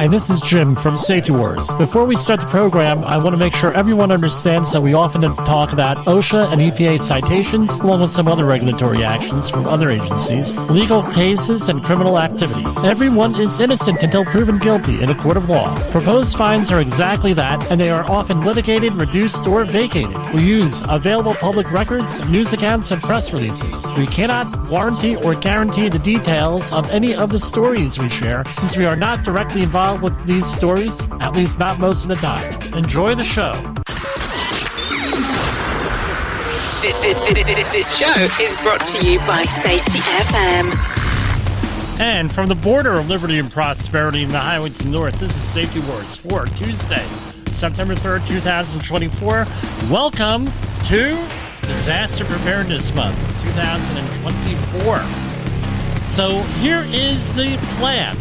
Hi, this is Jim from Safety Wars. Before we start the program, I want to make sure everyone understands that we often talk about OSHA and EPA citations, along with some other regulatory actions from other agencies, legal cases, and criminal activity. Everyone is innocent until proven guilty in a court of law. Proposed fines are exactly that, and they are often litigated, reduced, or vacated. We use available public records, news accounts, and press releases. We cannot warranty or guarantee the details of any of the stories we share, since we are not directly involved with these stories, at least not most of the time. Enjoy the show. This show is brought to you by Safety FM. And from the border of liberty and prosperity in the highway to the north, this is Safety Wars for Tuesday, September 3rd, 2024. Welcome to Disaster Preparedness Month, 2024. So here is the plan.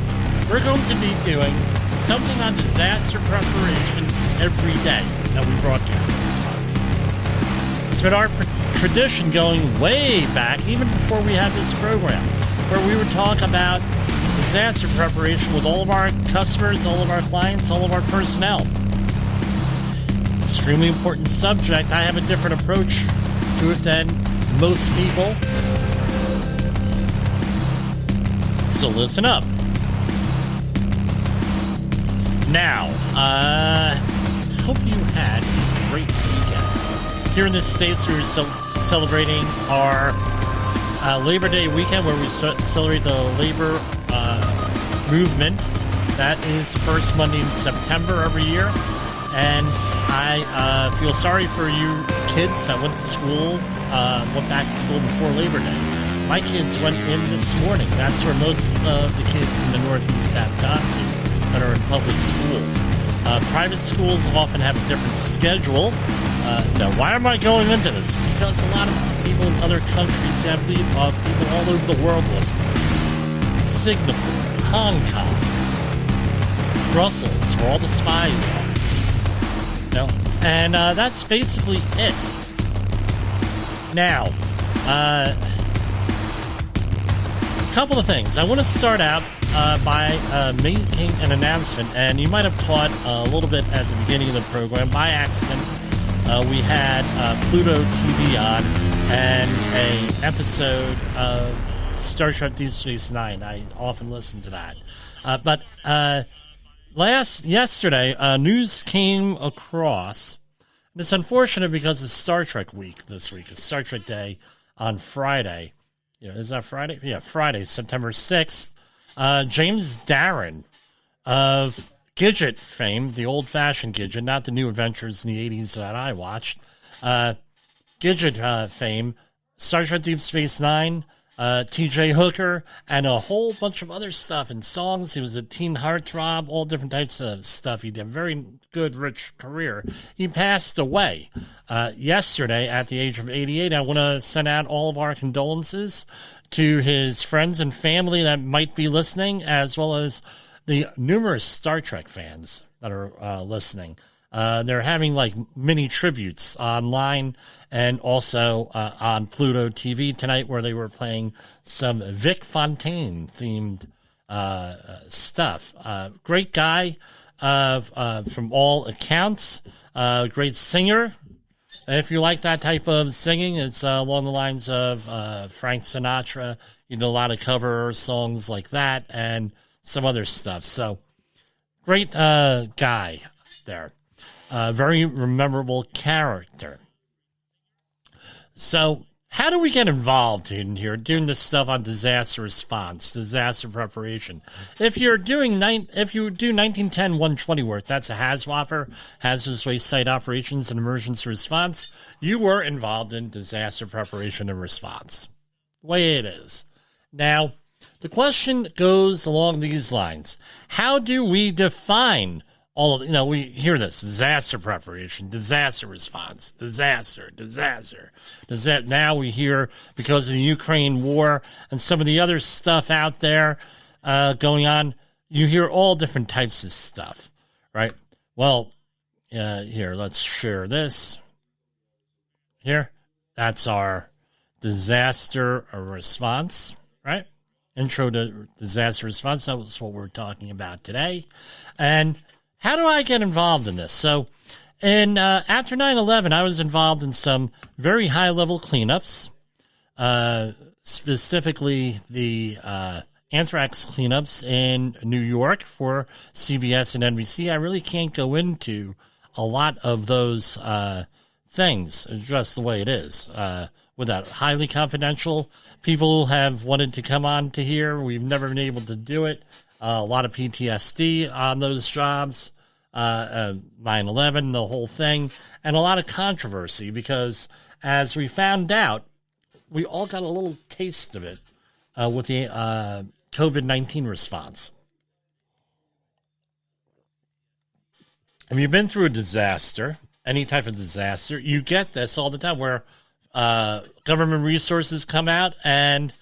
We're going to be doing something on disaster preparation every day that we broadcast this month. It's been our tradition going way back, even before we had this program, where we would talk about disaster preparation with all of our customers, all of our clients, all of our personnel. Extremely important subject. I have a different approach to it than most people. So listen up. Now, hope you had a great weekend. Here in the States, we were celebrating our Labor Day weekend, where we celebrate the labor movement. That is first Monday in September every year. And I feel sorry for you kids that went to school, went back to school before Labor Day. My kids went in this morning. That's where most of the kids in the Northeast have gone to, that are in public schools. Private schools often have a different schedule. Now, why am I going into this? Because a lot of people in other countries have people all over the world listening. Singapore, Hong Kong, Brussels, where all the spies are. And that's basically it. Now, a couple of things. I want to start out by making an announcement, and you might have caught a little bit at the beginning of the program by accident. We had Pluto TV on and an episode of Star Trek Deep Space Nine. I often listen to that. But yesterday, news came across. It's unfortunate because it's Star Trek week this week. It's Star Trek Day on Friday. Is that Friday? Yeah, Friday, September 6th. James Darren of Gidget fame, the old-fashioned Gidget, not the new adventures in the 80s that I watched. Gidget fame, Star Trek Deep Space Nine, T.J. Hooker, and a whole bunch of other stuff and songs. He was a teen heartthrob, all different types of stuff. He did a very good, rich career. He passed away yesterday at the age of 88. I want to send out all of our condolences to his friends and family that might be listening, as well as the numerous Star Trek fans that are listening. They're having like mini tributes online and also on Pluto TV tonight, where they were playing some Vic Fontaine themed stuff. Great guy from all accounts. Great singer. If you like that type of singing, it's along the lines of Frank Sinatra. He did a lot of cover songs like that and some other stuff. So, great guy there. Very memorable character. So, how do we get involved in here doing this stuff on disaster response, disaster preparation? If you do 1910-120 work, that's a HAZWOPER, hazardous waste site operations and emergency response. You were involved in disaster preparation and response. The way it is. Now, the question goes along these lines. How do we define all of, we hear this, disaster preparation, disaster response, disaster. Now we hear, because of the Ukraine war and some of the other stuff out there going on, you hear all different types of stuff, right? Well, here, let's share this. Here, that's our disaster response, right? intro to disaster response. That's what we're talking about today. And how do I get involved in this? So, after 9/11, I was involved in some very high-level cleanups, specifically the anthrax cleanups in New York for CBS and NBC. I really can't go into a lot of those things, just the way it is. Without highly confidential, people have wanted to come on to here. We've never been able to do it. A lot of PTSD on those jobs, 9/11, the whole thing, and a lot of controversy because, as we found out, we all got a little taste of it with the COVID-19 response. If you've been through a disaster, any type of disaster, you get this all the time where government resources come out and,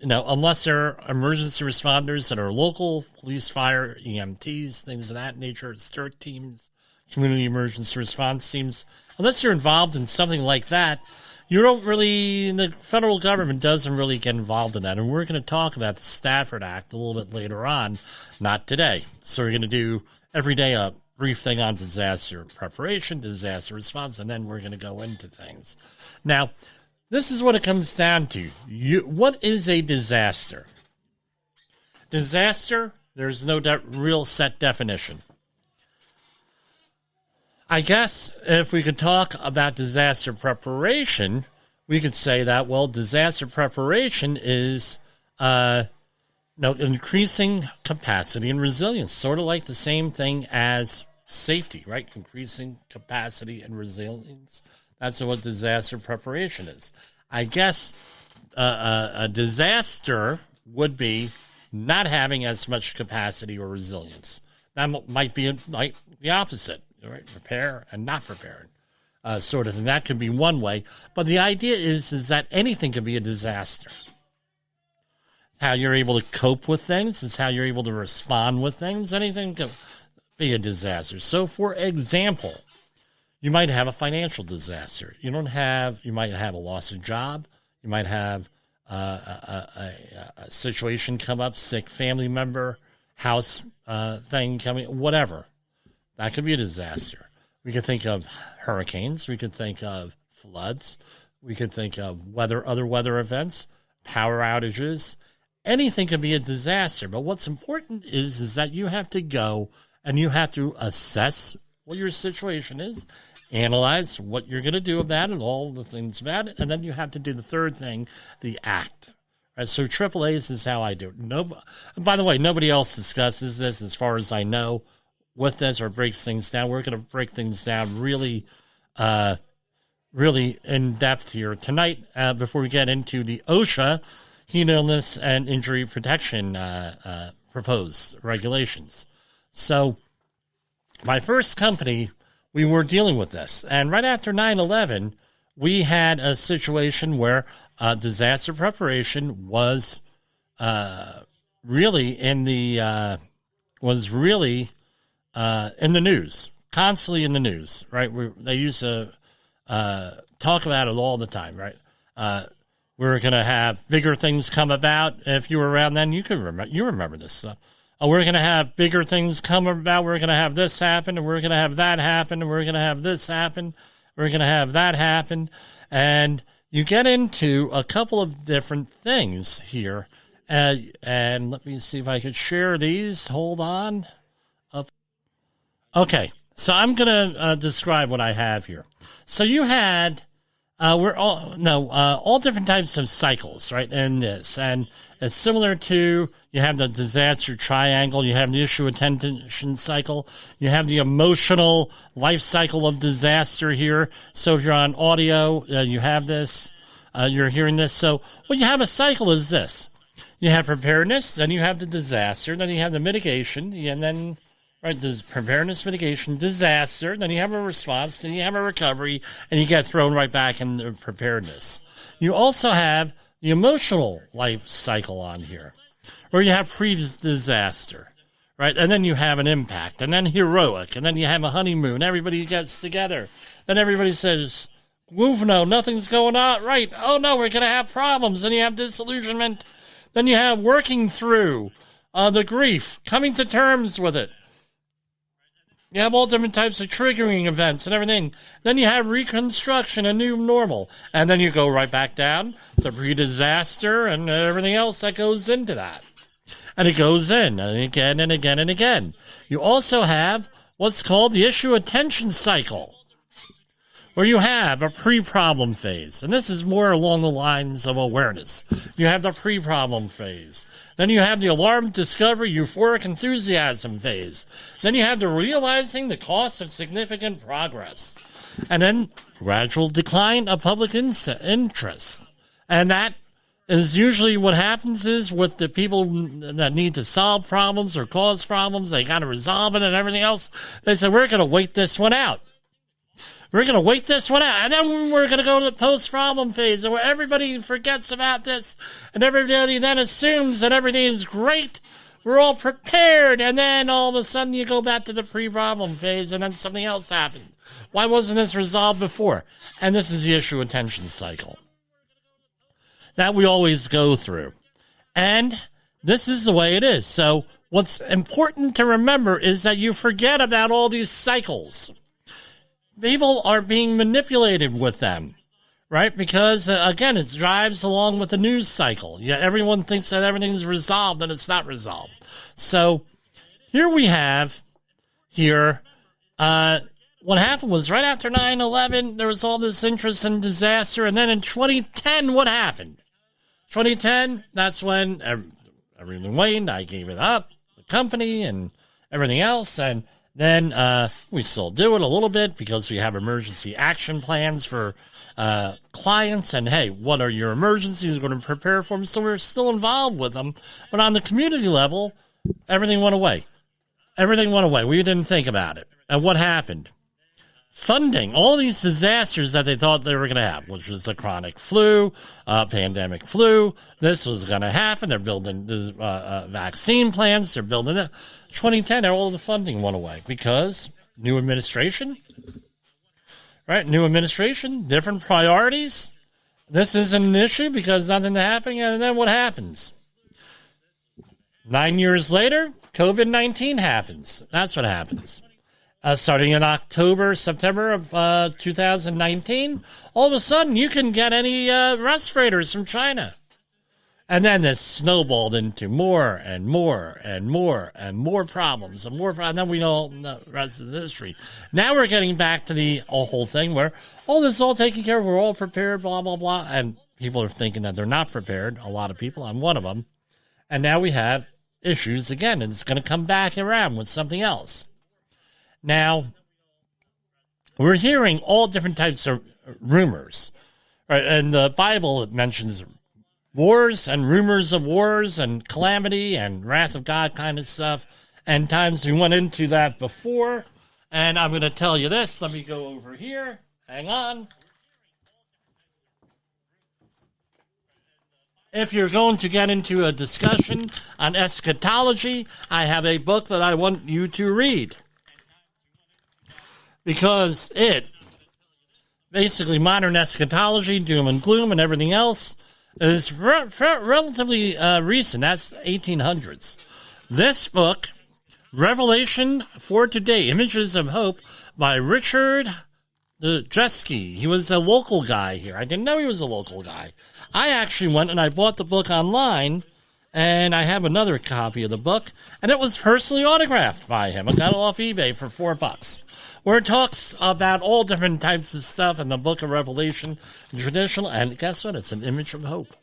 unless they're emergency responders that are local, police, fire, EMTs, things of that nature, STIRT teams, community emergency response teams, unless you're involved in something like that, the federal government doesn't really get involved in that. And we're going to talk about the Stafford Act a little bit later on, not today. So we're going to do every day a brief thing on disaster preparation, disaster response, and then we're going to go into things. Now, this is what it comes down to. What is a disaster? Disaster, there's no real set definition. I guess if we could talk about disaster preparation, we could say that, disaster preparation is increasing capacity and resilience, sort of like the same thing as safety, right? Increasing capacity and resilience. That's what disaster preparation is. I guess a disaster would be not having as much capacity or resilience. That might be like the opposite, right? Prepare and not prepared, sort of. And that could be one way. But the idea is that anything can be a disaster. It's how you're able to cope with things. It's how you're able to respond with things. Anything can be a disaster. So, for example, you might have a financial disaster. You might have a loss of job. You might have a situation come up, sick family member, house thing coming, whatever. That could be a disaster. We could think of hurricanes. We could think of floods. We could think of other weather events, power outages. Anything could be a disaster. But what's important is that you have to go and you have to assess what your situation is, analyze what you're going to do about it, all the things about it, and then you have to do the third thing, the act. Right, so AAA's is how I do it. By the way, nobody else discusses this as far as I know with this or breaks things down. We're going to break things down really in depth here tonight before we get into the OSHA heat illness and injury protection proposed regulations. So my first company, we were dealing with this. And right after 9/11, we had a situation where disaster preparation was really in the news, constantly in the news, right? They used to talk about it all the time, right? We're going to have bigger things come about. If you were around then, you remember this stuff. We're going to have bigger things come about. We're going to have this happen, and we're going to have that happen, and we're going to have this happen. We're going to have that happen. And you get into a couple of different things here. And let me see if I could share these. Hold on. Okay, so I'm going to describe what I have here. So you had all different types of cycles, right, in this. And it's similar to, you have the disaster triangle, you have the issue attention cycle, you have the emotional life cycle of disaster here. So if you're on audio, you have this, you're hearing this. So what you have a cycle is this. You have preparedness, then you have the disaster, then you have the mitigation, and then, right, there's preparedness, mitigation, disaster, then you have a response, then you have a recovery, and you get thrown right back into preparedness. You also have the emotional life cycle on here, where you have pre-disaster, right? And then you have an impact, and then heroic, and then you have a honeymoon. Everybody gets together. Then everybody says, woof, no, nothing's going on. Right. Oh, no, we're going to have problems. And you have disillusionment. Then you have working through the grief, coming to terms with it. You have all different types of triggering events and everything. Then you have reconstruction, a new normal. And then you go right back down to pre-disaster and everything else that goes into that. And it goes in and again and again and again. You also have what's called the issue attention cycle, where you have a pre-problem phase. And this is more along the lines of awareness. You have the pre-problem phase. Then you have the alarm, discovery, euphoric enthusiasm phase. Then you have the realizing the cost of significant progress. And then gradual decline of public interest. And that is usually what happens is with the people that need to solve problems or cause problems, they got to resolve it and everything else. They say, we're going to wait this one out. We're going to wait this one out, and then we're going to go to the post-problem phase where everybody forgets about this, and everybody then assumes that everything is great. We're all prepared, and then all of a sudden you go back to the pre-problem phase, and then something else happened. Why wasn't this resolved before? And this is the issue attention cycle that we always go through. And this is the way it is. So what's important to remember is that you forget about all these cycles. People are being manipulated with them, right? Because, again, it drives along with the news cycle. Yet everyone thinks that everything's resolved, and it's not resolved. So here we have what happened was right after 9/11, there was all this interest in disaster. And then in 2010, what happened? 2010, that's when everything waned. I gave it up, the company and everything else. And then we still do it a little bit because we have emergency action plans for clients. And, hey, what are your emergencies? We're going to prepare for them. So we're still involved with them. But on the community level, everything went away. Everything went away. We didn't think about it. And what happened? Funding all these disasters that they thought they were going to have, which was the chronic flu, pandemic flu. This was going to happen. They're building vaccine plans. They're building it. 2010, all the funding went away because new administration, right? New administration, different priorities. This isn't an issue because nothing's happening. And then what happens? 9 years later, COVID-19 happens. That's what happens. Starting in September of 2019, all of a sudden you can get any respirators from China. And then this snowballed into more and more and more and more problems and more problems. And then we know the rest of the history. Now we're getting back to the whole thing where, this is all taken care of. We're all prepared, blah, blah, blah. And people are thinking that they're not prepared. A lot of people. I'm one of them. And now we have issues again. And it's going to come back around with something else. Now, we're hearing all different types of rumors, right? And the Bible, it mentions wars and rumors of wars and calamity and wrath of God kind of stuff. And times we went into that before. And I'm going to tell you this. Let me go over here. Hang on. If you're going to get into a discussion on eschatology, I have a book that I want you to read. Because basically modern eschatology, doom and gloom and everything else, is relatively recent. That's 1800s. This book, Revelation for Today, Images of Hope, by Richard Jesky. He was a local guy here. I didn't know he was a local guy. I actually went and I bought the book online, and I have another copy of the book, and it was personally autographed by him. I got it off eBay for $4. Where it talks about all different types of stuff in the book of Revelation, traditional, and guess what? It's an image of hope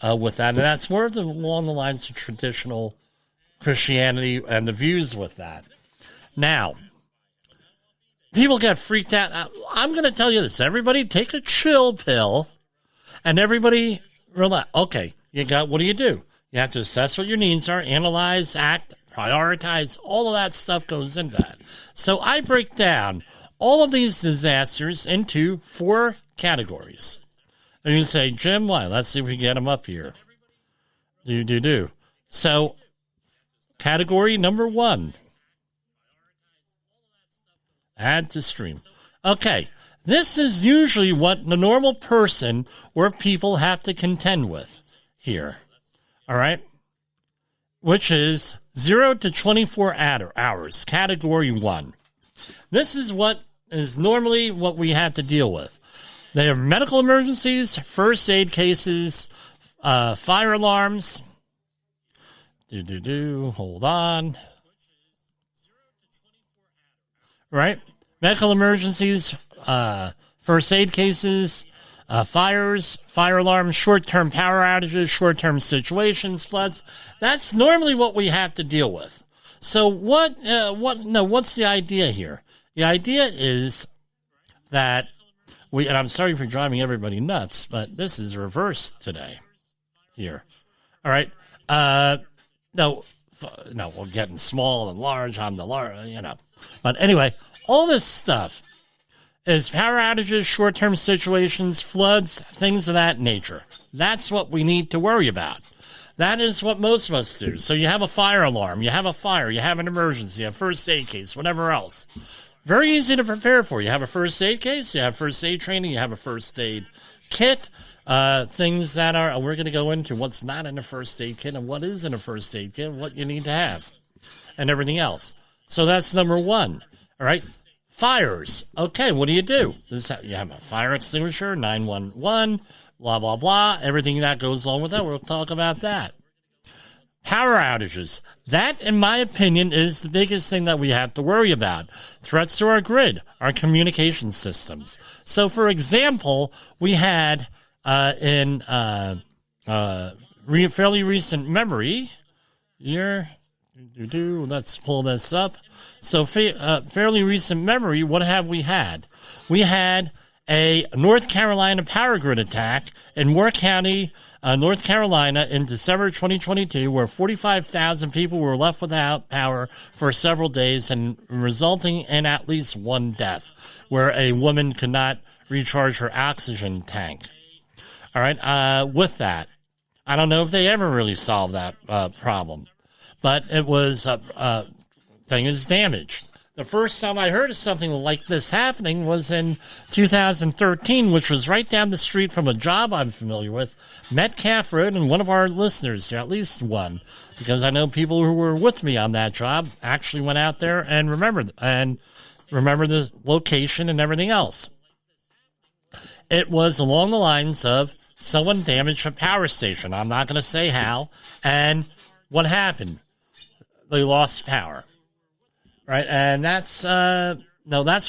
with that. And that's more along the lines of traditional Christianity and the views with that. Now, people get freaked out. I'm going to tell you this. Everybody take a chill pill, and everybody relax. Okay, what do? You have to assess what your needs are, analyze, act, prioritize, all of that stuff goes into that. So I break down all of these disasters into 4 categories. And you say, Jim, why? Let's see if we can get them up here. Do. So, category number 1. Add to stream. Okay, this is usually what the normal person or people have to contend with here. All right. Which is 0 to 24 hours, category 1. This is what is normally what we have to deal with. They are medical emergencies, first aid cases, fire alarms. Hold on. Right? Medical emergencies, first aid cases, fires, fire alarms, short-term power outages, short-term situations, floods. That's normally what we have to deal with. So what's the idea here? The idea is that and I'm sorry for driving everybody nuts, but this is reversed today here. All right. No, we're getting small and large. I'm the large, But anyway, all this stuff is power outages, short-term situations, floods, things of that nature. That's what we need to worry about. That is what most of us do. So you have a fire alarm, you have a fire, you have an emergency, you have first aid case, whatever else. Very easy to prepare for. You have a first aid case, you have first aid training, you have a first aid kit, things that are, we're going to go into what's not in a first aid kit and what is in a first aid kit, what you need to have, and everything else. So that's number 1. All right. Fires. Okay, what do? You have a fire extinguisher, 911, blah, blah, blah, everything that goes along with that. We'll talk about that. Power outages. That, in my opinion, is the biggest thing that we have to worry about. Threats to our grid, our communication systems. So, for example, we had in fairly recent memory, let's pull this up. So, fairly recent memory, what have we had? We had a North Carolina power grid attack in Moore County, North Carolina, in December 2022, where 45,000 people were left without power for several days, and resulting in at least 1 death, where a woman could not recharge her oxygen tank. All right, with that, I don't know if they ever really solved that problem, but it was thing is damaged. The first time I heard of something like this happening was in 2013, which was right down the street from a job I'm familiar with, Metcalf Road, and one of our listeners, at least one, because I know people who were with me on that job actually went out there and remember the location and everything else. It was along the lines of someone damaged a power station. I'm not going to say how. And what happened? They lost power. Right, and that's our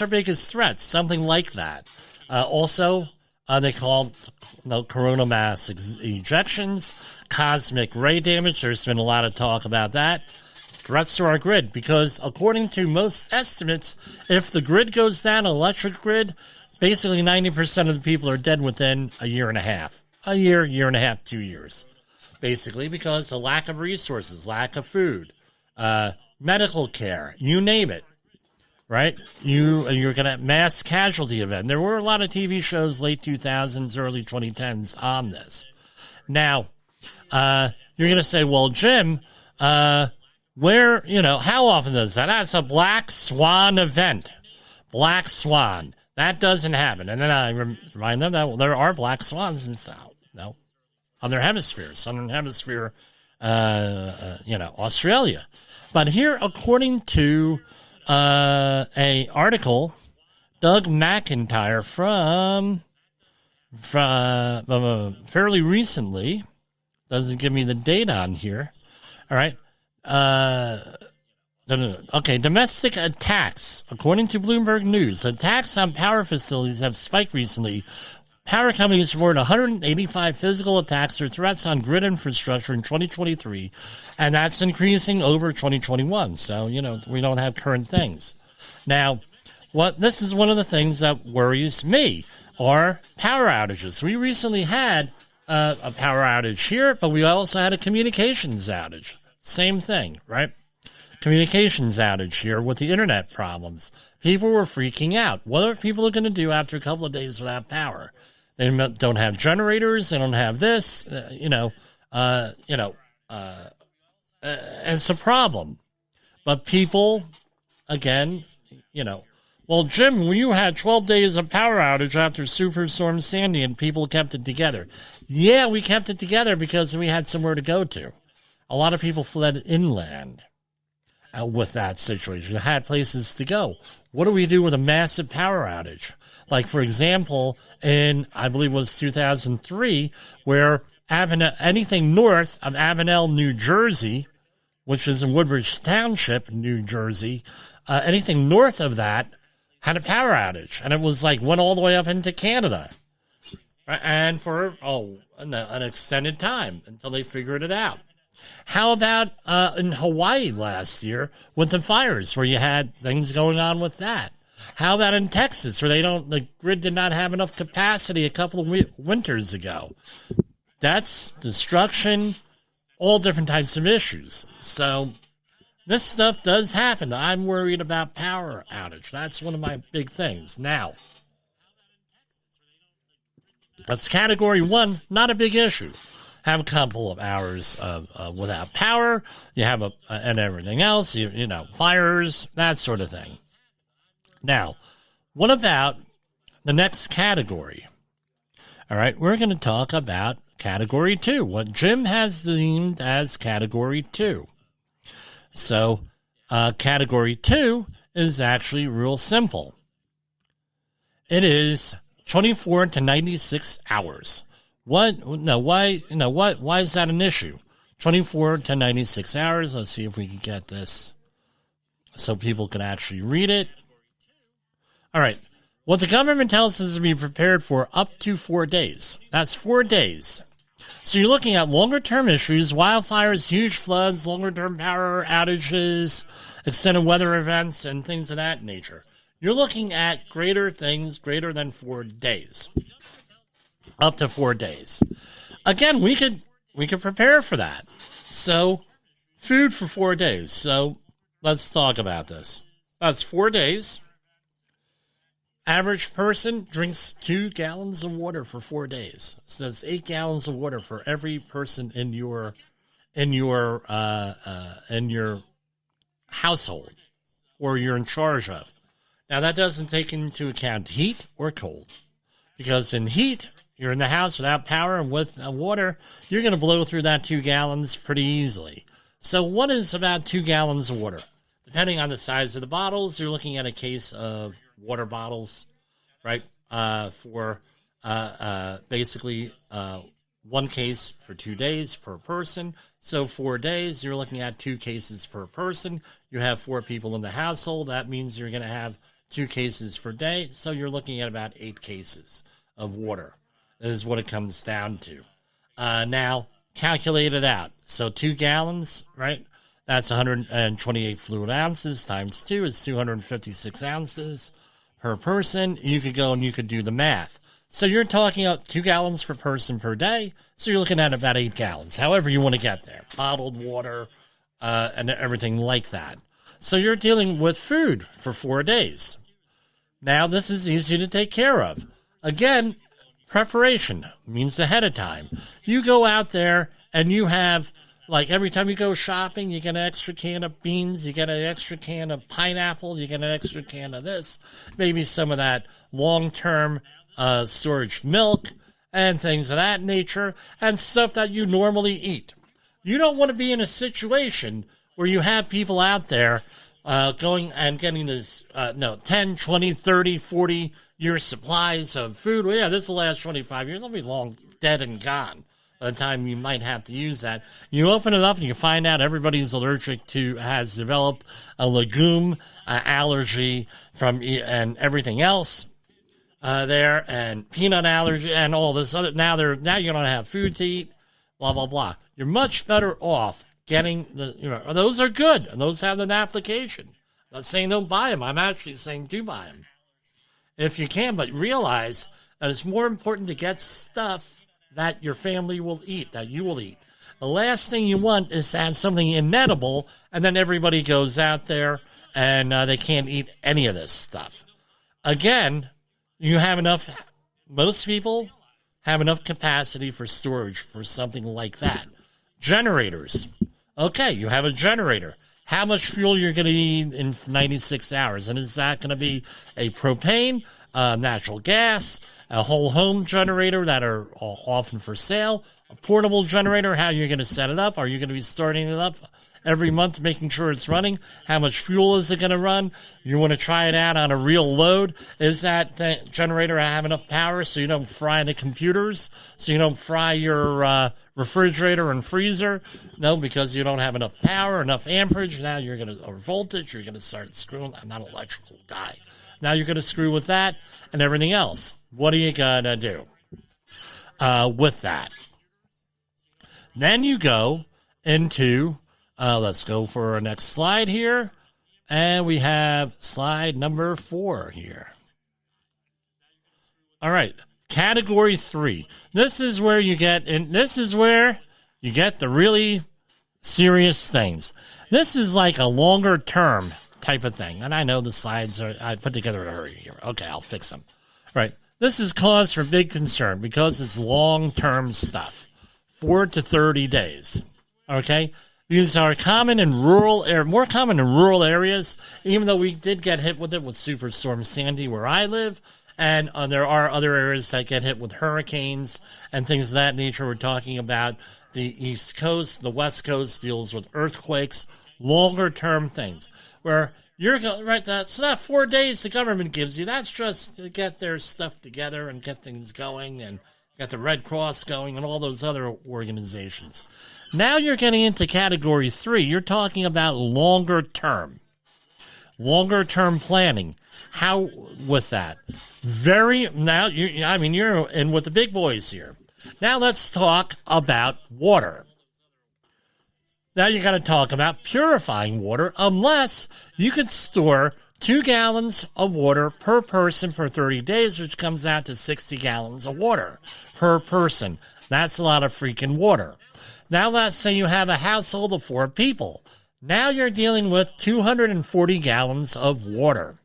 biggest threat, something like that. Also, they called corona mass ejections, cosmic ray damage. There's been a lot of talk about that. Threats to our grid, because according to most estimates, if the grid goes down, electric grid, basically 90% of the people are dead within a year and a half. A year and a half, 2 years. Basically, because of lack of resources, lack of food, medical care, you name it, right? You're going to have mass casualty event. There were a lot of TV shows late 2000s, early 2010s on this. Now, you're going to say, well, Jim, how often does that? That's a black swan event. Black swan. That doesn't happen. And then I remind them that there are black swans in other hemispheres, southern hemisphere, Australia. But here, according to a article, Doug McIntyre from fairly recently, doesn't give me the date on here. All right. Okay, domestic attacks. According to Bloomberg News, attacks on power facilities have spiked recently. Power companies reported 185 physical attacks or threats on grid infrastructure in 2023, and that's increasing over 2021. So, we don't have current things. Now, this is one of the things that worries me, are power outages. We recently had a power outage here, but we also had a communications outage. Same thing, right? Communications outage here with the internet problems. People were freaking out. What are people going to do after a couple of days without power? They don't have generators. They don't have this. It's a problem. But people, again, Well, Jim, you had 12 days of power outage after Superstorm Sandy and people kept it together. Yeah, we kept it together because we had somewhere to go to. A lot of people fled inland with that situation. Had places to go. What do we do with a massive power outage? Like, for example, in, I believe it was 2003, where anything north of Avenel, New Jersey, which is in Woodbridge Township, New Jersey, anything north of that had a power outage. And it was like went all the way up into Canada. And for, an extended time until they figured it out. How about in Hawaii last year with the fires where you had things going on with that? How about in Texas where the grid did not have enough capacity a couple of winters ago? That's destruction, all different types of issues. So this stuff does happen. I'm worried about power outage. That's one of my big things. Now, that's category 1, not a big issue. Have a couple of hours without power. You have and everything else, you know, fires, that sort of thing. Now, what about the next category? All right, we're going to talk about category 2, what Jim has deemed as category 2. So, category 2 is actually real simple. It is 24 to 96 hours. Why is that an issue? 24 to 96 hours. Let's see if we can get this so people can actually read it. All right. What the government tells us is to be prepared for up to 4 days. That's 4 days. So you're looking at longer-term issues, wildfires, huge floods, longer-term power outages, extended weather events, and things of that nature. You're looking at greater things, greater than 4 days. Up to 4 days. Again, we could prepare for that. So, food for 4 days. So, let's talk about this. That's 4 days. Average person drinks 2 gallons of water for 4 days. So that's 8 gallons of water for every person in your household or you're in charge of. Now that doesn't take into account heat or cold, because in heat you're in the house without power and with water, you're going to blow through that 2 gallons pretty easily. So what is about 2 gallons of water? Depending on the size of the bottles, you're looking at a case of water bottles, right? For basically 1 case for 2 days per person. So 4 days, you're looking at 2 cases per person. You have 4 people in the household. That means you're going to have 2 cases per day. So you're looking at about 8 cases of water is what it comes down to. Now, calculate it out. So 2 gallons, right? That's 128 fluid ounces times 2 is 256 ounces per person. You could go and you could do the math. So you're talking about 2 gallons per person per day. So you're looking at about 8 gallons, however you want to get there. Bottled water and everything like that. So you're dealing with food for 4 days. Now, this is easy to take care of. Again, preparation means ahead of time. You go out there and you have, like every time you go shopping, you get an extra can of beans, you get an extra can of pineapple, you get an extra can of this, maybe some of that long-term storage milk and things of that nature, and stuff that you normally eat. You don't want to be in a situation where you have people out there going and getting this 10, 20, 30, 40 year supplies of food. Well, yeah, this will last 25 years. It'll be long dead and gone by the time you might have to use that. You open it up and you find out everybody's has developed a legume allergy and everything else there, and peanut allergy and all this other. Now you don't have food to eat, blah, blah, blah. You're much better off getting those are good, and those have an application. I'm not saying don't buy them. I'm actually saying do buy them if you can, but realize that it's more important to get stuff that your family will eat, that you will eat. The last thing you want is to have something inedible, and then everybody goes out there and they can't eat any of this stuff. Again, most people have enough capacity for storage for something like that. Generators. Okay, you have a generator. how much fuel you're going to need in 96 hours. And is that going to be a propane, natural gas, a whole home generator that are often for sale, a portable generator, how you're going to set it up? Are you going to be starting it up every month, making sure it's running? How much fuel is it going to run? You want to try it out on a real load. Is that generator have enough power so you don't fry the computers, so you don't fry your refrigerator and freezer? No, because you don't have enough power, enough amperage. Now you're going to, or voltage, you're going to start screwing. I'm not an electrical guy. Now you're going to screw with that and everything else. What are you going to do with that? Then you go into, let's go for our next slide here. And we have slide number 4 here. All right, category 3. This is where you get, and this is where you get the really serious things. This is like a longer term type of thing. And I know the slides are, I put together in a hurry here. Okay, I'll fix them. Right. This is cause for big concern because it's long-term stuff, 4 to 30 days. Okay, these are common in rural, more common in rural areas. Even though we did get hit with it with Superstorm Sandy where I live, and there are other areas that get hit with hurricanes and things of that nature. We're talking about the East Coast, the West Coast deals with earthquakes, longer-term things where. You're right. That's not 4 days the government gives you. That's just to get their stuff together and get things going and get the Red Cross going and all those other organizations. Now you're getting into category 3. You're talking about longer term planning. How with that? You're in with the big boys here. Now let's talk about water. Now you got to talk about purifying water, unless you could store 2 gallons of water per person for 30 days, which comes out to 60 gallons of water per person. That's a lot of freaking water. Now let's say you have a household of 4 people. Now you're dealing with 240 gallons of water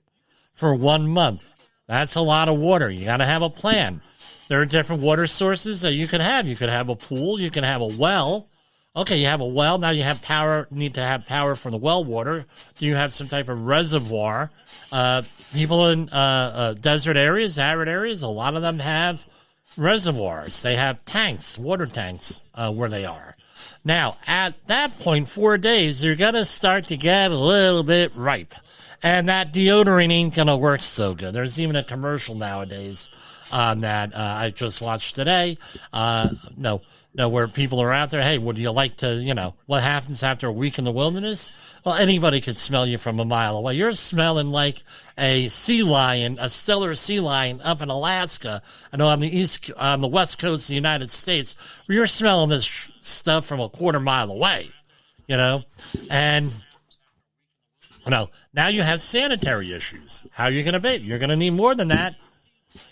for 1 month. That's a lot of water. You got to have a plan. There are different water sources that you could have. You could have a pool. You can have a well. Okay, you have a well. Now you have power. Need to have power for the well water. Do you have some type of reservoir? People in desert areas, arid areas, a lot of them have reservoirs. They have tanks, water tanks, where they are. Now, at that point, 4 days, you're going to start to get a little bit ripe. And that deodorant ain't going to work so good. There's even a commercial nowadays on that I just watched today. Where people are out there, hey, would you like to, what happens after a week in the wilderness? Well, anybody could smell you from a mile away. You're smelling like a sea lion, a stellar sea lion up in Alaska. I know on the west coast of the United States, where you're smelling this stuff from a quarter mile away, and now you have sanitary issues. How are you going to be? You're going to need more than that.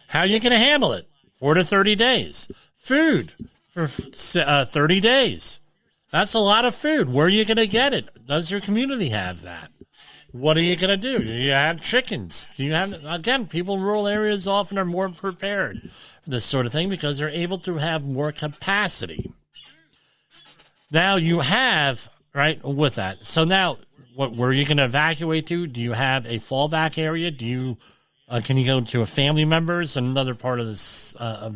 How are you going to handle it? 4 to 30 days. Food. For 30 days. That's a lot of food. Where are you going to get it? Does your community have that? What are you going to do? Do you have chickens? Again, people in rural areas often are more prepared for this sort of thing because they're able to have more capacity. Now you have, right, with that. So now, where are you going to evacuate to? Do you have a fallback area? Can you go to a family member's in another part of the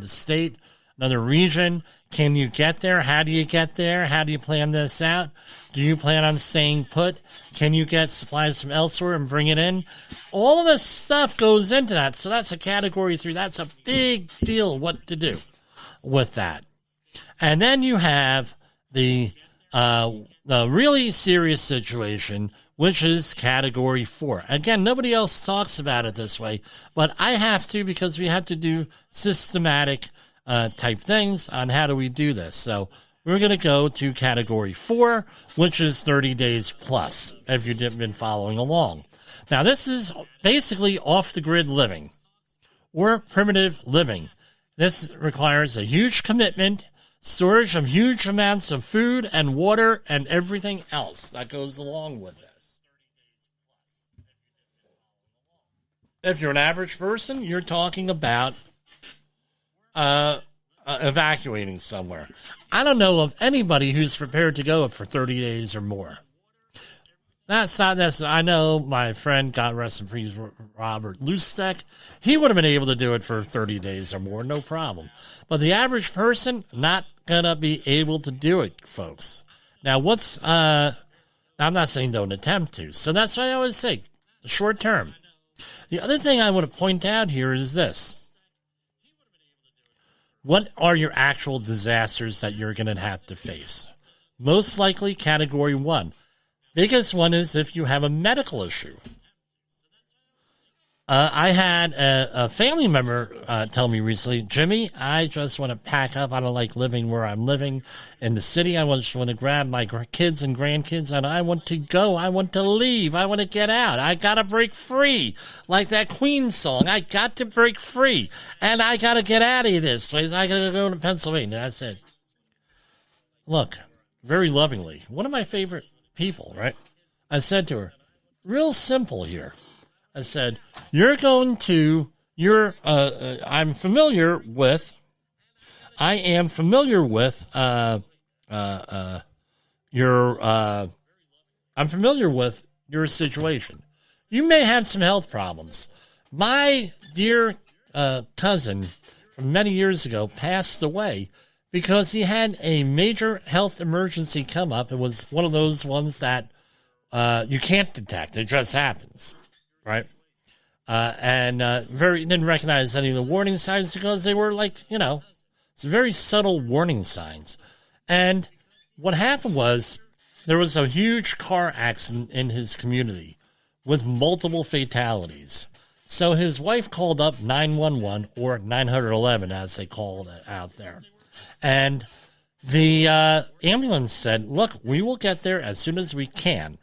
state? Another region? Can you get there? How do you get there? How do you plan this out? Do you plan on staying put? Can you get supplies from elsewhere and bring it in? All of this stuff goes into that. So that's a category 3. That's a big deal what to do with that. And then you have the really serious situation, which is category 4. Again, nobody else talks about it this way, but I have to because we have to do systematic type things on how do we do this. So we're going to go to category 4, which is 30 days plus, if you've been following along. Now, this is basically off-the-grid living or primitive living. This requires a huge commitment, storage of huge amounts of food and water and everything else that goes along with this. If you're an average person, you're talking about evacuating somewhere. I don't know of anybody who's prepared to go for 30 days or more. That's not necessary. I know my friend, God rest in peace, Robert Lustek, he would have been able to do it for 30 days or more, no problem. But the average person, not going to be able to do it, folks. Now, I'm not saying don't attempt to. So that's what I always say, short term. The other thing I want to point out here is this. What are your actual disasters that you're going to have to face? Most likely, category 1. Biggest one is if you have a medical issue. I had a family member tell me recently, Jimmy, I just want to pack up. I don't like living where I'm living in the city. I just want to grab my kids and grandkids, and I want to go. I want to leave. I want to get out. I got to break free. Like that Queen song, I got to break free, and I got to get out of this place. I got to go to Pennsylvania. That's it. Look, very lovingly, one of my favorite people, right? I said to her, real simple here. I said, I am familiar with your situation. You may have some health problems. My dear cousin from many years ago passed away because he had a major health emergency come up. It was one of those ones that you can't detect. It just happens. Right? Didn't recognize any of the warning signs because they were it's very subtle warning signs. And what happened was there was a huge car accident in his community with multiple fatalities. So his wife called up 911 or 911 as they called it out there. And the ambulance said, look, we will get there as soon as we can.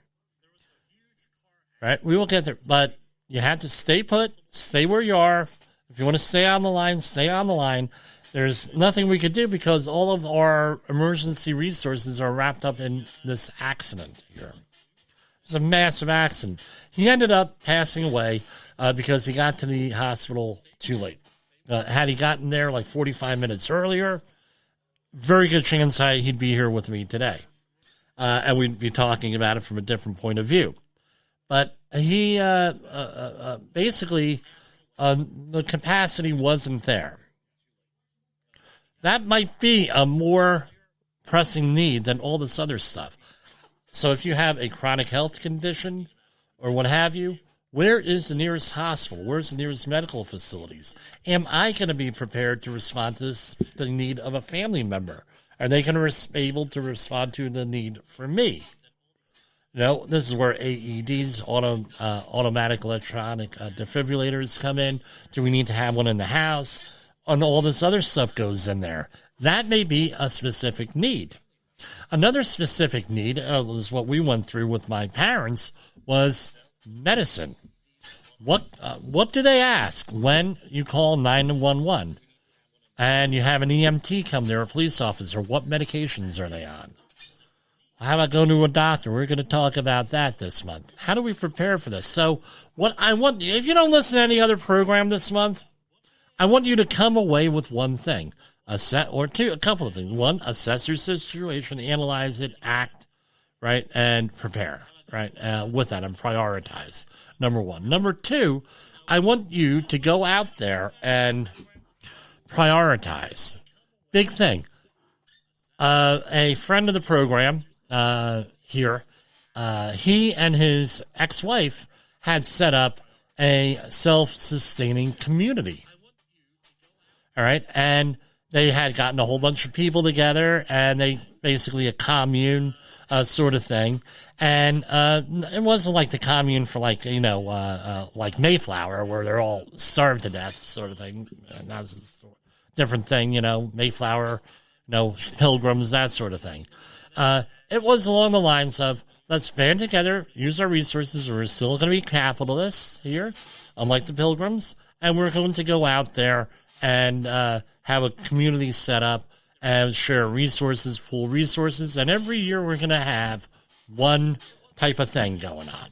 Right? We will get there, but you have to stay put, stay where you are. If you want to stay on the line, stay on the line. There's nothing we could do because all of our emergency resources are wrapped up in this accident here. It's a massive accident. He ended up passing away because he got to the hospital too late. Had he gotten there like 45 minutes earlier, very good chance he'd be here with me today. And we'd be talking about it from a different point of view. But he basically, the capacity wasn't there. That might be a more pressing need than all this other stuff. So if you have a chronic health condition or what have you, where is the nearest hospital? Where's the nearest medical facilities? Am I going to be prepared to respond to the need of a family member? Are they going to be able to respond to the need for me? This is where AEDs, automatic electronic defibrillators come in. Do we need to have one in the house? And all this other stuff goes in there. That may be a specific need. Another specific need is what we went through with my parents was medicine. What do they ask when you call 911 and you have an EMT come there, a police officer? What medications are they on? How about going to a doctor? We're going to talk about that this month. How do we prepare for this? So what I want, if you don't listen to any other program this month, I want you to come away with one thing, a couple of things. One, assess your situation, analyze it, act, right, and prepare, right, with that and prioritize, number one. Number two, I want you to go out there and prioritize. Big thing. A friend of the program, here, he and his ex-wife had set up a self-sustaining community. All right. And they had gotten a whole bunch of people together and they basically a commune sort of thing. And it wasn't like the commune for like Mayflower where they're all starved to death sort of thing. And that's a different thing, Mayflower, pilgrims, that sort of thing. It was along the lines of, let's band together, use our resources. We're still going to be capitalists here, unlike the pilgrims. And we're going to go out there and have a community set up and share resources, pool resources. And every year we're going to have one type of thing going on.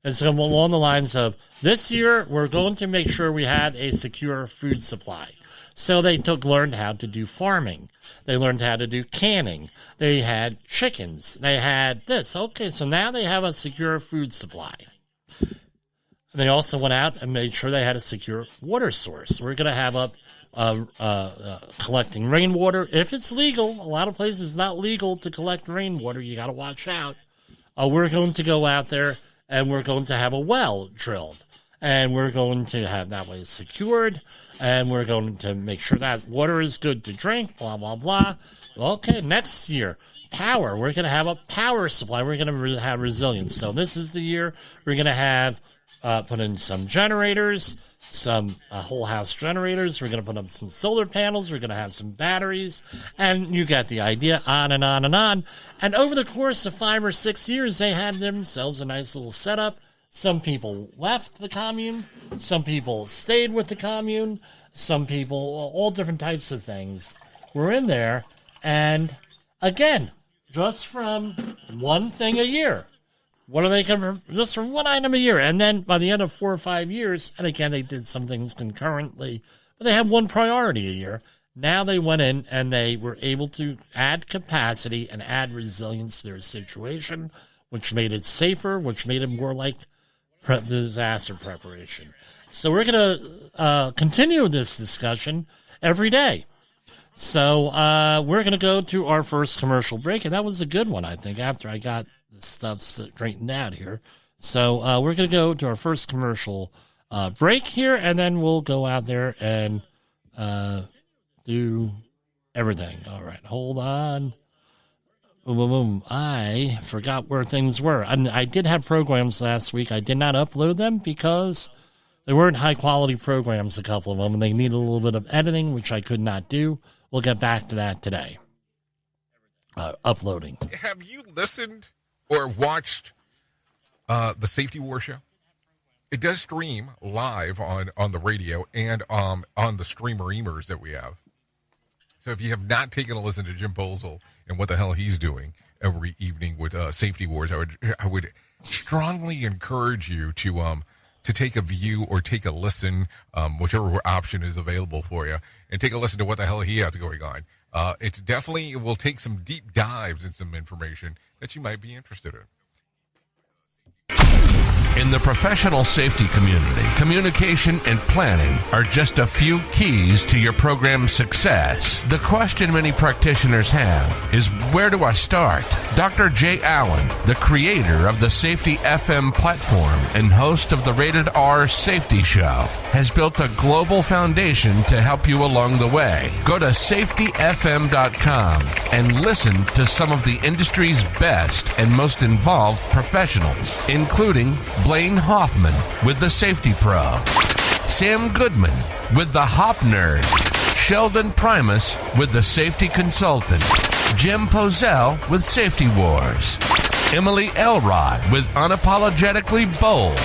And so along the lines of, this year we're going to make sure we have a secure food supply. So they learned how to do farming. They learned how to do canning. They had chickens. They had this. Okay, so now they have a secure food supply. They also went out and made sure they had a secure water source. We're going to have up collecting rainwater. If it's legal, a lot of places it's not legal to collect rainwater. You got to watch out. We're going to go out there and we're going to have a well drilled. And we're going to have that way secured. And we're going to make sure that water is good to drink, blah, blah, blah. Okay, next year, power. We're going to have a power supply. We're going to have resilience. So this is the year we're going to have put in some generators, some whole house generators. We're going to put up some solar panels. We're going to have some batteries. And you get the idea, on and on and on. And over the course of 5 or 6 years, they had themselves a nice little setup. Some people left the commune. Some people stayed with the commune. Some people, all different types of things were in there. And again, just from one thing a year. What are they coming just from one item a year? And then by the end of 4 or 5 years, and again, they did some things concurrently, but they had one priority a year. Now they went in and they were able to add capacity and add resilience to their situation, which made it safer, which made it more like disaster preparation. So we're going to continue this discussion every day. So we're going to go to our first commercial break, and that was a good one, I think, after I got the stuff straightened out here. So we're going to go to our first commercial break here, and then we'll go out there and do everything. All right, hold on. Boom, boom, boom. I forgot where things were. I did have programs last week. I did not upload them because they weren't high-quality programs, a couple of them, and they needed a little bit of editing, which I could not do. We'll get back to that today. Uploading. Have you listened or watched the Safety War Show? It does stream live on the radio and on the streamer-emers that we have. So if you have not taken a listen to Jim Posel and what the hell he's doing every evening with Safety Wars, I would strongly encourage you to take a view or take a listen, whichever option is available for you, and take a listen to what the hell he has going on. It will take some deep dives in some information that you might be interested in. In the professional safety community, communication and planning are just a few keys to your program's success. The question many practitioners have is, where do I start? Dr. Jay Allen, the creator of the Safety FM platform and host of the Rated R Safety Show, has built a global foundation to help you along the way. Go to safetyfm.com and listen to some of the industry's best and most involved professionals, including Blaine Hoffman with the Safety Pro, Sam Goodman with the Hop Nerd, Sheldon Primus with the Safety Consultant, Jim Posel with Safety Wars, Emily Elrod with Unapologetically Bold,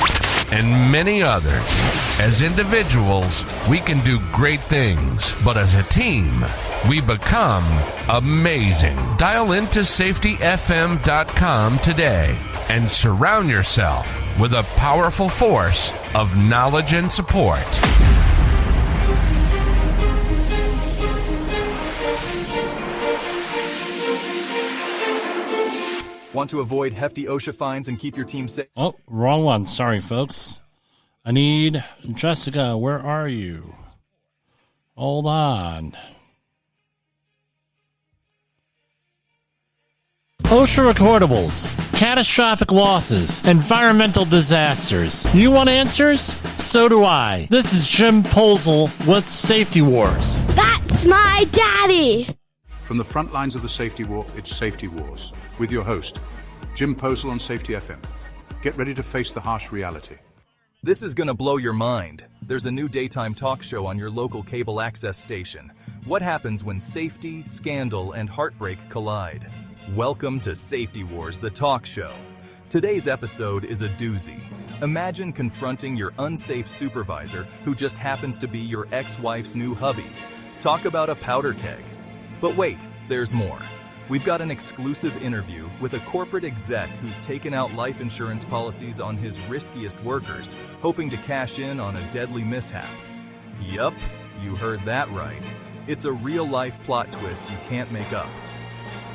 and many others. As individuals, we can do great things, but as a team, we become amazing. Dial into safetyfm.com today and surround yourself with a powerful force of knowledge and support. Want to avoid hefty OSHA fines and keep your team safe? Oh, wrong one. Sorry, folks. I need Jessica. Where are you? Hold on. OSHA recordables, catastrophic losses, environmental disasters. You want answers? So do I. This is Jim Posel with Safety Wars. That's my daddy! From the front lines of the safety war, it's Safety Wars, with your host, Jim Posel on Safety FM. Get ready to face the harsh reality. This is gonna blow your mind. There's a new daytime talk show on your local cable access station. What happens when safety, scandal, and heartbreak collide? Welcome to Safety Wars, the talk show. Today's episode is a doozy. Imagine confronting your unsafe supervisor who just happens to be your ex-wife's new hubby. Talk about a powder keg. But wait, there's more. We've got an exclusive interview with a corporate exec who's taken out life insurance policies on his riskiest workers, hoping to cash in on a deadly mishap. Yup, You heard that right. It's a real-life plot twist you can't make up.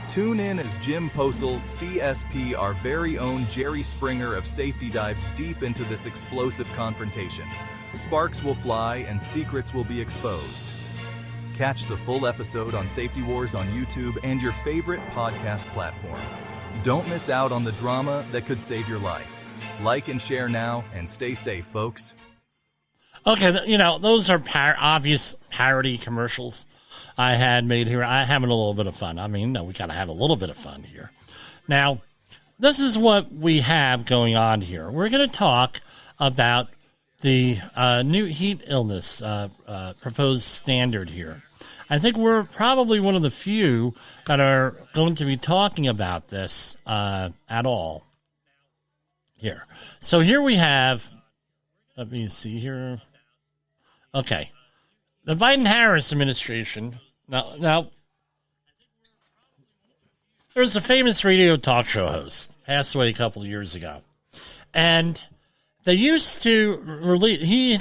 Tune in as Jim Posel, CSP, our very own Jerry Springer of Safety, dives deep into this explosive confrontation. Sparks will fly and secrets will be exposed. Catch the full episode on Safety Wars on YouTube and your favorite podcast platform. Don't miss out on the drama that could save your life. Like and share now, and stay safe, folks. Okay, those are obvious parody commercials I had made here. I'm having a little bit of fun. I mean, we got to have a little bit of fun here. Now, this is what we have going on here. We're going to talk about the new heat illness proposed standard here. I think we're probably one of the few that are going to be talking about this at all here. So here we have, let me see here. Okay. The Biden-Harris administration. Now, there's a famous radio talk show host, passed away a couple of years ago. And they used to release, he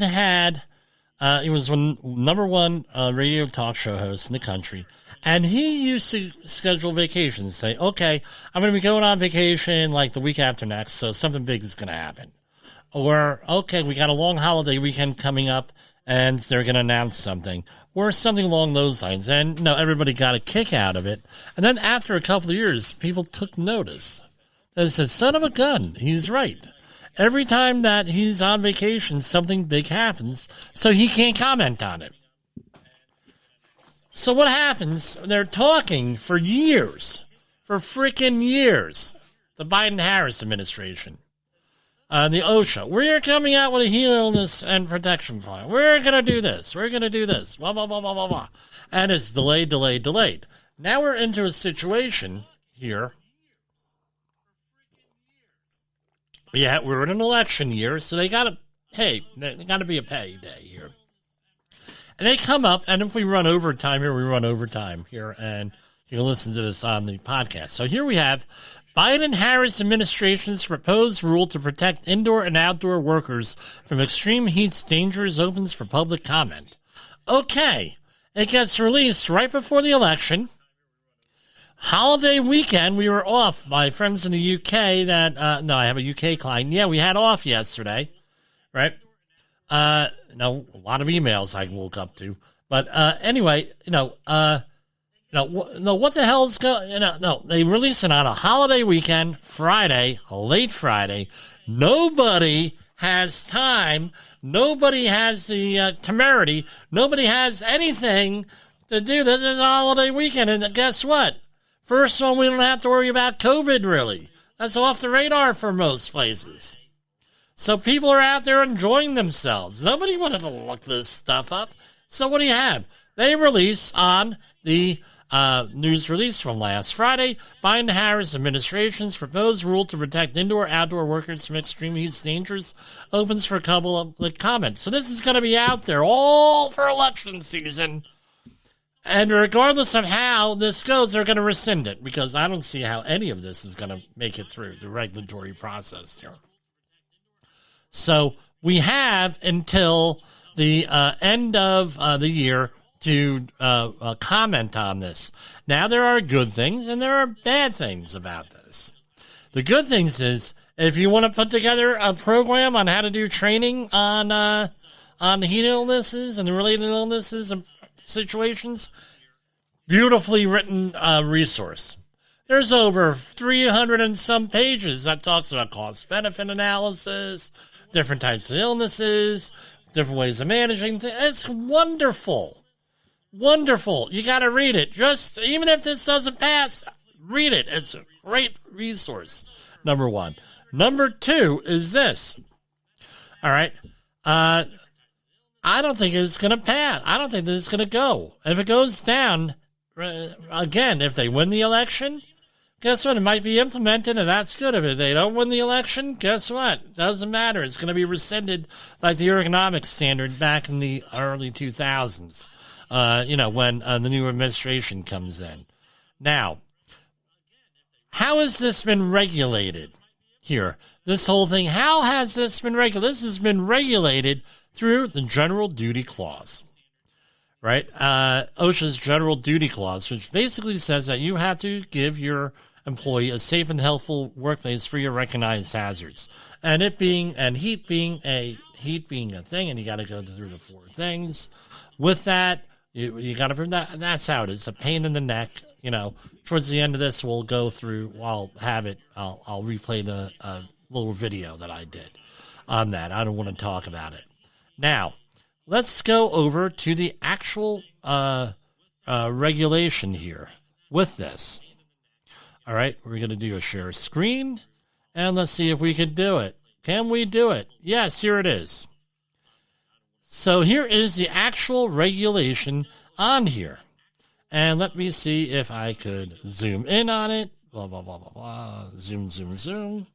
was number one radio talk show host in the country. And he used to schedule vacations, say, okay, I'm going to be going on vacation like the week after next, so something big is going to happen. Or, okay, we got a long holiday weekend coming up, and they're going to announce something, or something along those lines. And everybody got a kick out of it. And then after a couple of years, people took notice. They said, son of a gun, he's right. Every time that he's on vacation, something big happens, so he can't comment on it. So what happens? They're talking for years, for freaking years, the Biden-Harris administration. The OSHA, we're coming out with a heat illness and protection plan. We're going to do this. We're going to do this. Blah, blah, blah, blah, blah, blah. And it's delayed. Now we're into a situation here. Yeah, we're in an election year, so they got to pay. They got to be a pay day here. And they come up, and if we run overtime here, we run overtime here, and you can listen to this on the podcast. So here we have Biden-Harris administration's proposed rule to protect indoor and outdoor workers from extreme heat's dangers opens for public comment. Okay, it gets released right before the election. Holiday weekend, we were off. My friends in the UK I have a UK client. Yeah, we had off yesterday, right? A lot of emails I woke up to. But anyway, what the hell's going? They release it on a holiday weekend, Friday, late Friday. Nobody has time. Nobody has the temerity. Nobody has anything to do this holiday weekend. And guess what? First one, we don't have to worry about COVID, really. That's off the radar for most places. So people are out there enjoying themselves. Nobody wanted to look this stuff up. So what do you have? They release on the news release from last Friday, Biden-Harris administration's proposed rule to protect indoor-outdoor workers from extreme heat dangers opens for a couple of comments. So this is going to be out there all for election season. And regardless of how this goes, they're going to rescind it because I don't see how any of this is going to make it through the regulatory process here. So we have until the end of the year to comment on this. Now, there are good things and there are bad things about this. The good things is if you want to put together a program on how to do training on heat illnesses and the related illnesses and situations, beautifully written resource. There's over 300 and some pages that talks about cost-benefit analysis, different types of illnesses, different ways of managing things. It's wonderful. Wonderful. You got to read it. Just, even if this doesn't pass, read it. It's a great resource, number one. Number two is this. All right. I don't think it's going to pass. I don't think that it's going to go. If it goes down, again, if they win the election, guess what? It might be implemented, and that's good. If they don't win the election, guess what? Doesn't matter. It's going to be rescinded like the ergonomics standard back in the early 2000s, when the new administration comes in. Now, how has this been regulated here? This whole thing, how has this been regulated? This has been regulated through the General Duty Clause. right? OSHA's general duty clause, which basically says that you have to give your employee a safe and healthful workplace free of recognized hazards. And heat being a thing, and you got to go through the 4 things. With that, you got to that. That's how it is. A pain in the neck. Towards the end of this, we'll go through. I'll have it. I'll replay the little video that I did on that. I don't want to talk about it now. Let's go over to the actual regulation here with this. All right, we're going to do a share screen, and let's see if we can do it. Can we do it? Yes, here it is. So here is the actual regulation on here. And let me see if I could zoom in on it. Blah, blah, blah, blah, blah. Zoom, zoom, zoom.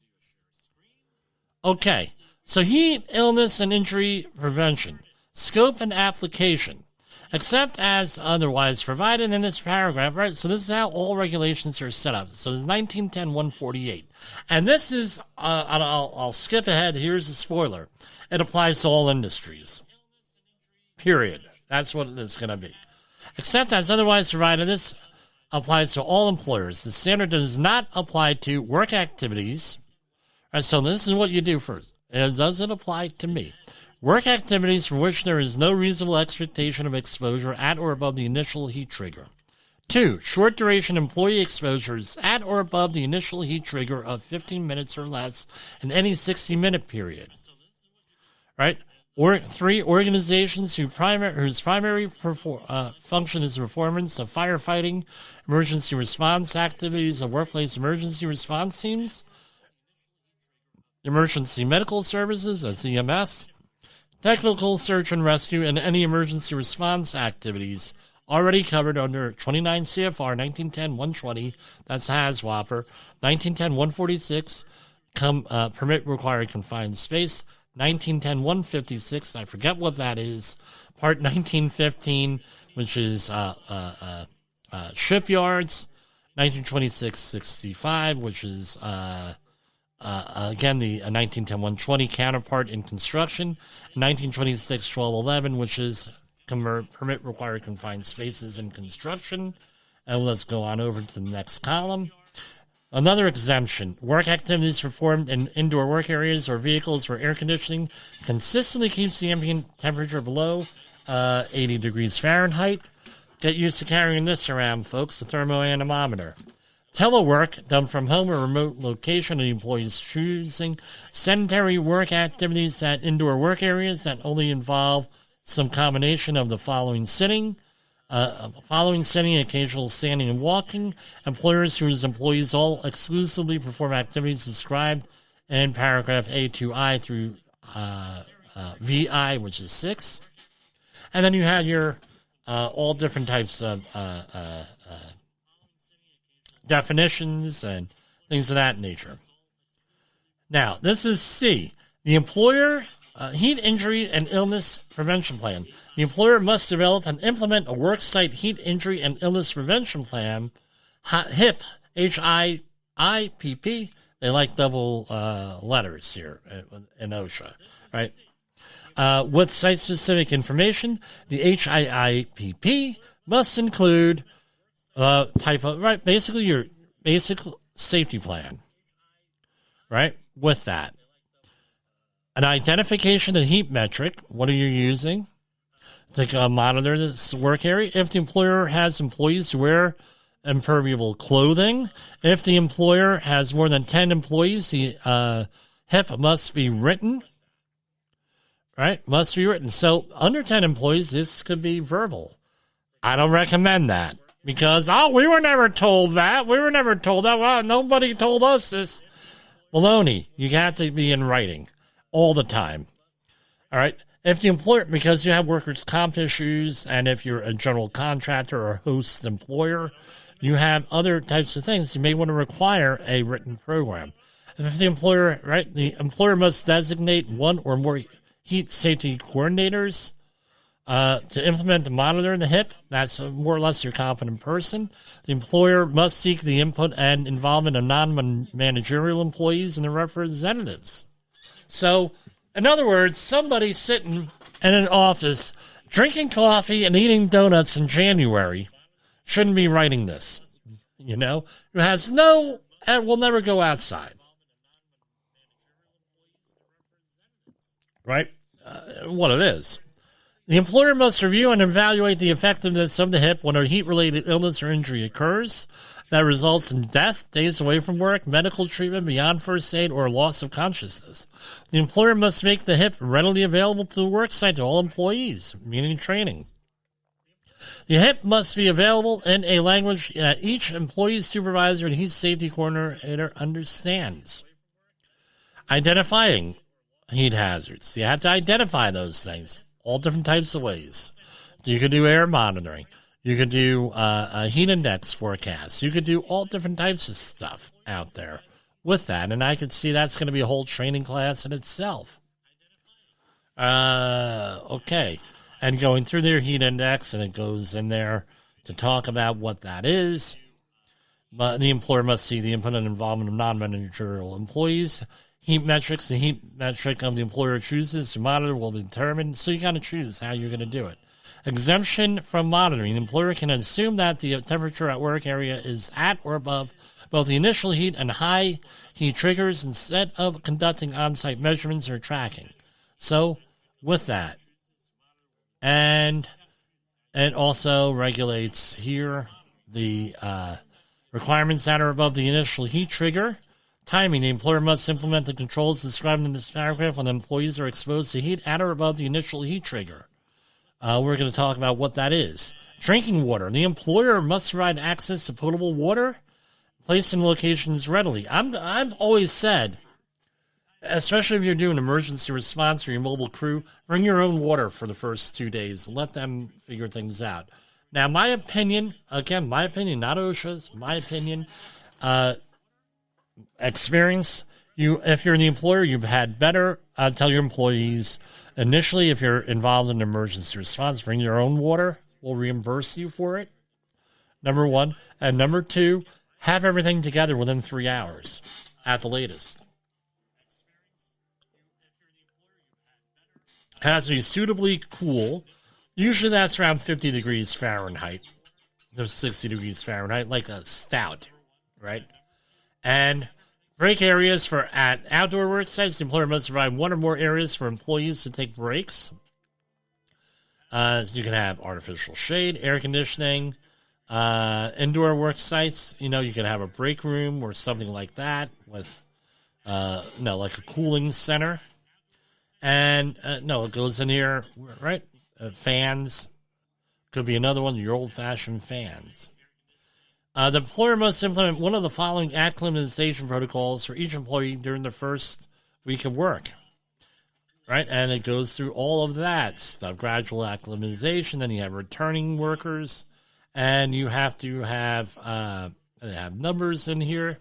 Okay, so heat, illness, and injury prevention. Scope and application. Except as otherwise provided in this paragraph, right? So this is how all regulations are set up. So there's 1910-148. And this is, I'll skip ahead. Here's the spoiler. It applies to all industries. Period. That's what it's going to be. Except as otherwise provided, this applies to all employers. The standard does not apply to work activities. Right, so this is what you do first. It doesn't apply to me. Work activities for which there is no reasonable expectation of exposure at or above the initial heat trigger. 2. Short duration employee exposures at or above the initial heat trigger of 15 minutes or less in any 60-minute period. Right? Or 3. Organizations whose primary function is the performance of firefighting, emergency response activities of workplace emergency response teams, emergency medical services, that's EMS, technical search and rescue, and any emergency response activities already covered under 29 CFR 1910-120, that's HAZWOPER, 1910-146, permit required confined space, 1910-156, I forget what that is, Part 1915, which is shipyards, 1926-65, which is again, the 1910-120 counterpart in construction, 1926-1211, which is permit required confined spaces in construction. And let's go on over to the next column. Another exemption, work activities performed in indoor work areas or vehicles where air conditioning consistently keeps the ambient temperature below 80 degrees Fahrenheit. Get used to carrying this around, folks, the thermoanemometer. Telework done from home or remote location, the employees choosing. Sedentary work activities at indoor work areas that only involve some combination of the following sitting, occasional standing and walking. Employers whose employees all exclusively perform activities described in paragraph A2I through VI, which is 6. And then you have your all different types of definitions and things of that nature. Now, this is C. The employer heat injury and illness prevention plan. The employer must develop and implement a worksite heat injury and illness prevention plan, HIP, HIPP. They like double letters here in OSHA, right? With site-specific information, the HIPP must include basically your basic safety plan, right? With that, an identification and heat metric. What are you using to monitor this work area? If the employer has employees who wear impermeable clothing, if the employer has more than 10 employees, the HIP must be written, right? Must be written. So under 10 employees, this could be verbal. I don't recommend that. Because, we were never told that. We were never told that. Well, nobody told us this. Baloney. You have to be in writing all the time. All right? If the employer, because you have workers' comp issues, and if you're a general contractor or host employer, you have other types of things. You may want to require a written program. If the employer, right, the employer must designate one or more heat safety coordinators to implement and monitor the HIP. That's more or less your competent person. The employer must seek the input and involvement of non-managerial employees and their representatives. So, in other words, somebody sitting in an office Drinking coffee and eating donuts in January shouldn't be writing this. You know, who has no and will never go outside. Right? What it is. The employer must review and evaluate the effectiveness of the hip when a heat-related illness or injury occurs that results in death, days away from work, medical treatment beyond first aid, or loss of consciousness. The employer must make the hip readily available to the worksite to all employees, meaning training. The hip must be available in a language that each employee, supervisor, and heat safety coordinator understands. Identifying heat hazards. You have to identify those things. All different types of ways. You can do air monitoring. You can do a heat index forecast. You can do all different types of stuff out there with that. And I could see that's going to be a whole training class in itself. Okay. And going through their heat index, and it goes in there to talk about what that is. But the employer must see the input and involvement of non-managerial employees. Heat metrics, the heat metric of the employer chooses to monitor will be determined, so you got to choose how you're going to do it. Exemption from monitoring. The employer can assume that the temperature at work area is at or above both the initial heat and high heat triggers instead of conducting on-site measurements or tracking. So, with that. And it also regulates here the requirements that are above the initial heat trigger. Timing. The employer must implement the controls described in this paragraph when employees are exposed to heat at or above the initial heat trigger. We're going to talk about what that is. Drinking water. The employer must provide access to potable water placed in locations readily. I've always said, especially if you're doing emergency response or your mobile crew, bring your own water for the first 2 days. Let them figure things out. Now, my opinion, again, my opinion, not OSHA's, my opinion, experience, if you're the employer, you've had better tell your employees initially, if you're involved in emergency response, bring your own water. We'll reimburse you for it, number one. And number two, have everything together within 3 hours at the latest. Has to be suitably cool. Usually that's around 50 degrees Fahrenheit. There's 60 degrees Fahrenheit, like a stout, right? And break areas for at outdoor work sites. The employer must provide one or more areas for employees to take breaks. You can have artificial shade, air conditioning, indoor work sites. You know, you can have a break room or something like that with, like a cooling center. And, it goes in here, right? Fans. Could be another one, your old-fashioned fans. The employer must implement one of the following acclimatization protocols for each employee during the first week of work. Right? And it goes through all of that stuff. Gradual acclimatization. Then you have returning workers. And you have to have numbers in here.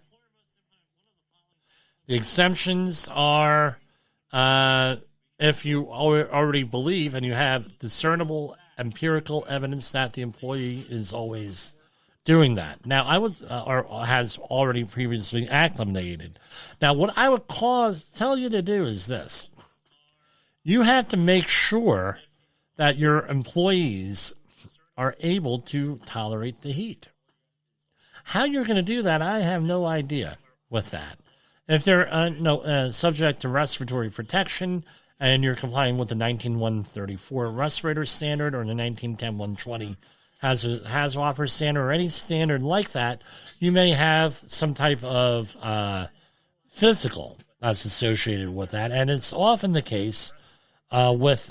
The exemptions are if you already believe and you have discernible empirical evidence that the employee is always doing that. Now, I would, or has already previously acclimated. Now, what I would tell you to do is this. You have to make sure that your employees are able to tolerate the heat. How you're going to do that, I have no idea with that. If they're subject to respiratory protection and you're complying with the 19134 respirator standard or the 1910-120 has offer standard or any standard like that, you may have some type of physical that's associated with that, and it's often the case with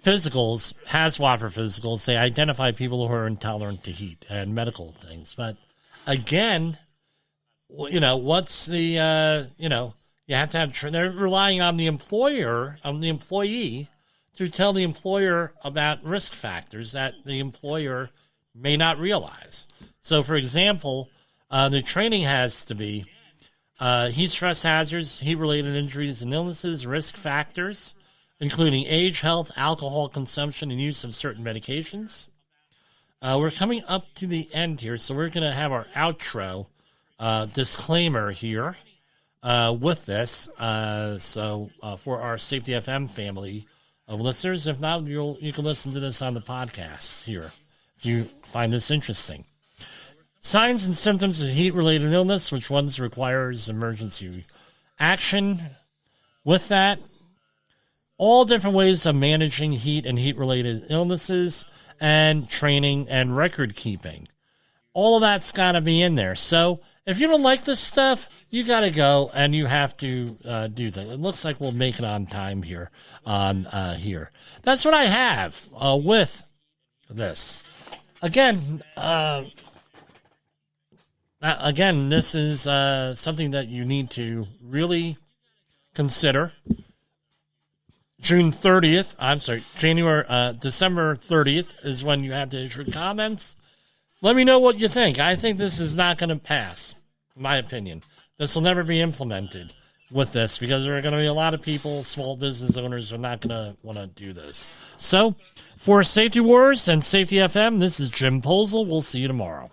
physicals, HAZWOP physicals. They identify people who are intolerant to heat and medical things, but again, what's the you have to have, they're relying on the employer, on the employee, to tell the employer about risk factors that the employer may not realize. So, for example, the training has to be heat stress hazards, heat-related injuries and illnesses, risk factors, including age, health, alcohol consumption, and use of certain medications. We're coming up to the end here, so we're going to have our outro disclaimer here. with this. So for our Safety FM family of listeners, if not, you can listen to this on the podcast here if you find this interesting. Signs and symptoms of heat-related illness, which ones requires emergency action. With that, all different ways of managing heat and heat-related illnesses, and training and record keeping. All of that's got to be in there. So if you don't like this stuff, you got to go and you have to do that. It looks like we'll make it on time here on here. That's what I have with this. Again, this is something that you need to really consider. December 30th is when you have to issue comments. Let me know what you think. I think this is not going to pass, in my opinion. This will never be implemented with this because there are going to be a lot of people, small business owners, who are not going to want to do this. So, for Safety Wars and Safety FM, this is Jim Posel. We'll see you tomorrow.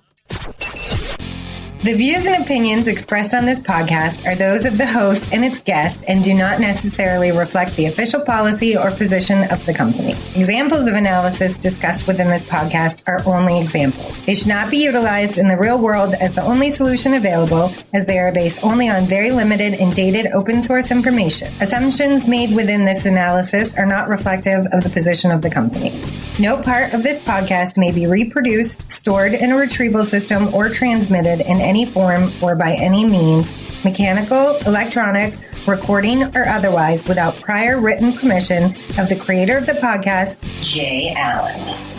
The views and opinions expressed on this podcast are those of the host and its guest and do not necessarily reflect the official policy or position of the company. Examples of analysis discussed within this podcast are only examples. They should not be utilized in the real world as the only solution available, as they are based only on very limited and dated open source information. Assumptions made within this analysis are not reflective of the position of the company. No part of this podcast may be reproduced, stored in a retrieval system, or transmitted in any form or by any means, mechanical, electronic, recording, or otherwise, without prior written permission of the creator of the podcast, Jay Allen.